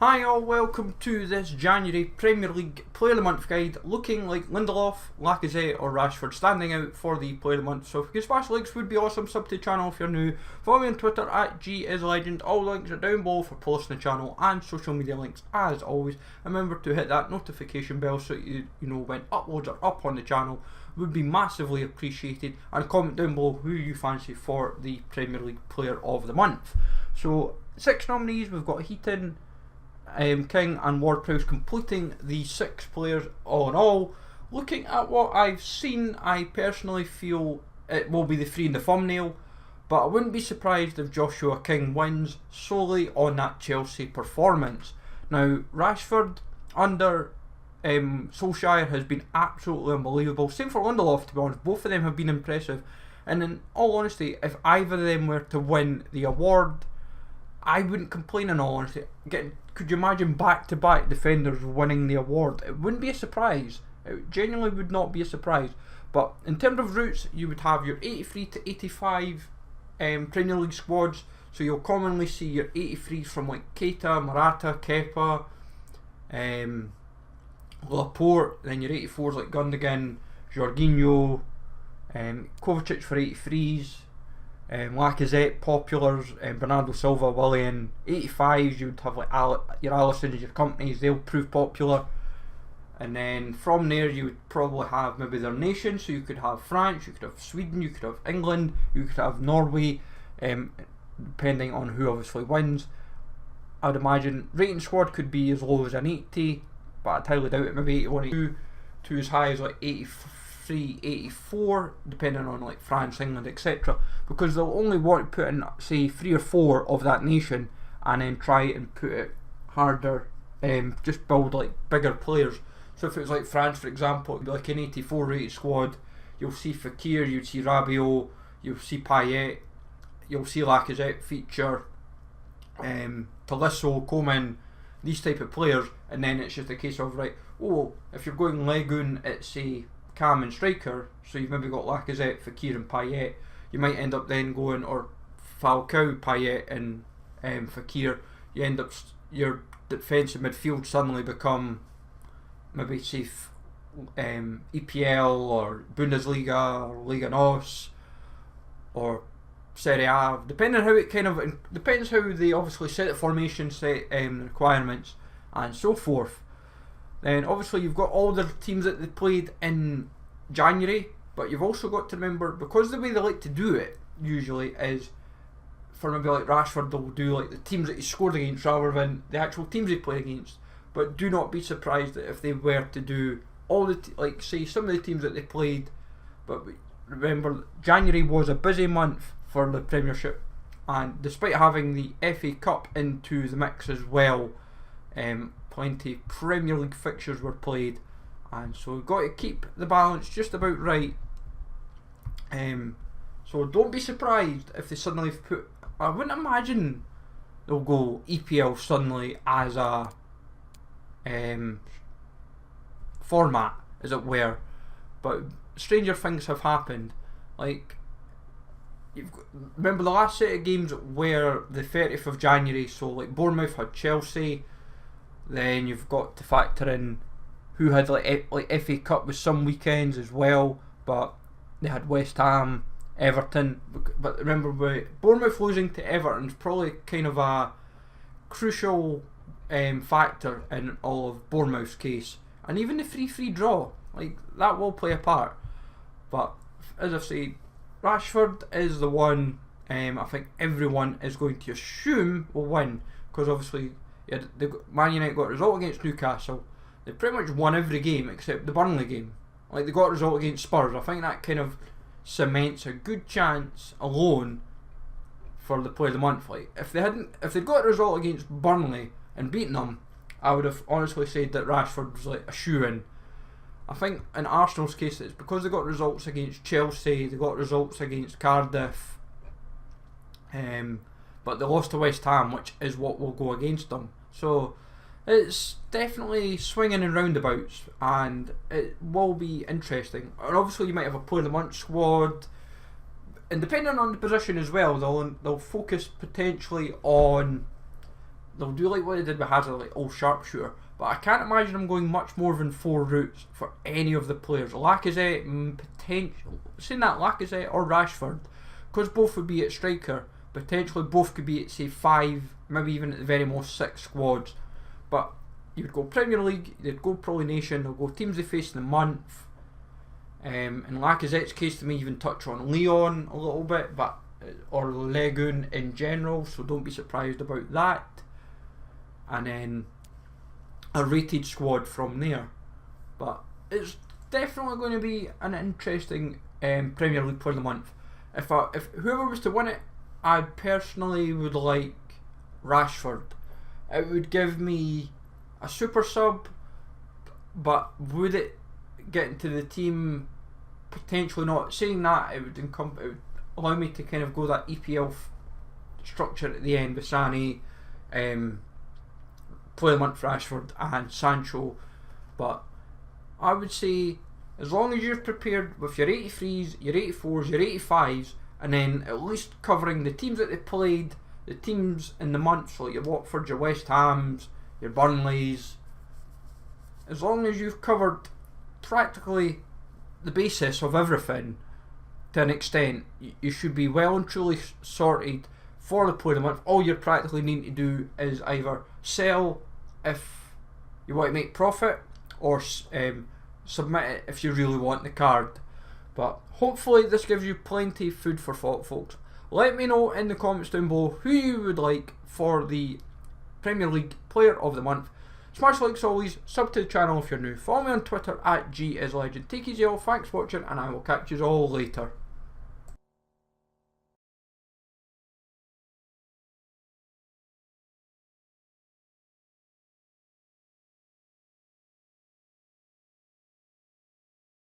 Hi all, welcome to this January Premier League Player of the Month guide, looking like Lindelof, Lacazette or Rashford standing out for the Player of the Month. So if you could smash links would be awesome. Sub to the channel if you're new. Follow me on Twitter at GIsLegend. All links are down below for posting the channel and social media links as always. And remember to hit that notification bell so you know when uploads are up on the channel. Would be massively appreciated, and comment down below who you fancy for the Premier League Player of the Month. So 6 nominees, we've got Heaton, King and Ward-Prowse completing the 6 players all in all. Looking at what I've seen, I personally feel it will be the 3 in the thumbnail, but I wouldn't be surprised if Joshua King wins solely on that Chelsea performance. Now Rashford under Solskjaer has been absolutely unbelievable. Same for Lindelof, to be honest. Both of them have been impressive, and in all honesty, if either of them were to win the award, I wouldn't complain in all honesty. Could you imagine back-to-back defenders winning the award? It wouldn't be a surprise. It genuinely would not be a surprise. But in terms of routes, you would have your 83 to 85 Premier League squads. So you'll commonly see your 83s from like Keita, Morata, Kepa, Laporte. Then your 84s like Gundogan, Jorginho, Kovacic for 83s. Lacazette, Populars, Bernardo Silva, Willian. 85s, you would have like your Alissons, your companies, they'll prove popular. And then from there you would probably have maybe their nation, so you could have France, you could have Sweden, you could have England, you could have Norway, depending on who obviously wins. I'd imagine rating squad could be as low as an 80, but I highly doubt it, maybe 81, 82, to as high as like 84. 84, depending on like France, England, etc. Because they'll only want to put in say 3 or 4 of that nation and then try and put it harder, just build like bigger players. So if it was like France for example, it'd be like an 84 rated squad. You'll see Fekir, you'd see Rabiot, you'll see Payet, you'll see Lacazette feature, Tolisso, Coman, these type of players, and then it's just a case of right, oh, if you're going Legun at say Cam and striker, so you've maybe got Lacazette, Fekir and Payet, you might end up then going, or Falcao, Payet and Fekir, you end up, your defensive midfield suddenly become maybe say EPL or Bundesliga or Liga NOS or Serie A, depending on how it kind of, depends how they obviously set the formation, set requirements and so forth. Then obviously you've got all the teams that they played in January, but you've also got to remember, because the way they like to do it usually is, for maybe like Rashford, they'll do like the teams that he scored against rather than the actual teams he played against. But do not be surprised that if they were to do all the like say some of the teams that they played. But remember, January was a busy month for the Premiership, and despite having the FA Cup into the mix as well, plenty Premier League fixtures were played, and so we've got to keep the balance just about right. So don't be surprised if they suddenly put, I wouldn't imagine they'll go EPL suddenly as a format, as it were, but stranger things have happened. Like, remember the last set of games were the 30th of January, so like Bournemouth had Chelsea. Then you've got to factor in who had like FA Cup with some weekends as well, but they had West Ham, Everton. But remember, Bournemouth losing to Everton is probably kind of a crucial factor in all of Bournemouth's case, and even the 3-3 draw, like that will play a part. But as I say, Rashford is the one I think everyone is going to assume will win, because obviously Man United got a result against Newcastle. They pretty much won every game except the Burnley game. Like, they got a result against Spurs. I think that kind of cements a good chance alone for the Player of the Month. Like, if they'd got a result against Burnley and beaten them, I would have honestly said that Rashford was like a shoo-in. I think in Arsenal's case it's because they got results against Chelsea, they got results against Cardiff, but they lost to West Ham, which is what will go against them. So it's definitely swinging and roundabouts, and it will be interesting. And obviously you might have a Player of the Month squad, and depending on the position as well, they'll focus potentially on they'll do like what they did with Hazard, like all sharpshooter. But I can't imagine them going much more than 4 routes for any of the players. Lacazette, potential, saying that Lacazette or Rashford, because both would be at striker. Potentially both could be at say 5, maybe even at the very most 6 squads. But you would go Premier League, you'd go Pro Nation, they'll go teams they face in the month. In Lacazette's case, they may even touch on Leon a little bit, but or Legun in general, so don't be surprised about that. And then a rated squad from there. But it's definitely going to be an interesting Premier League Player of the Month. If whoever was to win it, I personally would like Rashford. It would give me a super sub, but would it get into the team? Potentially not. Saying that, it would allow me to kind of go that EPL structure at the end with Sané, Player of the Month Rashford and Sancho. But I would say, as long as you're prepared with your 83s, your 84s, your 85s, and then at least covering the teams that they played, the teams in the months, like your Watfords, your West Hams, your Burnleys, as long as you've covered practically the basis of everything to an extent, you should be well and truly sorted for the Player of the Month. All you're practically needing to do is either sell if you want to make profit, or submit it if you really want the card. But hopefully this gives you plenty of food for thought, folks. Let me know in the comments down below who you would like for the Premier League Player of the Month. Smash likes always, sub to the channel if you're new. Follow me on Twitter at GIsLegend. Take it easy all, thanks for watching, and I will catch you all later.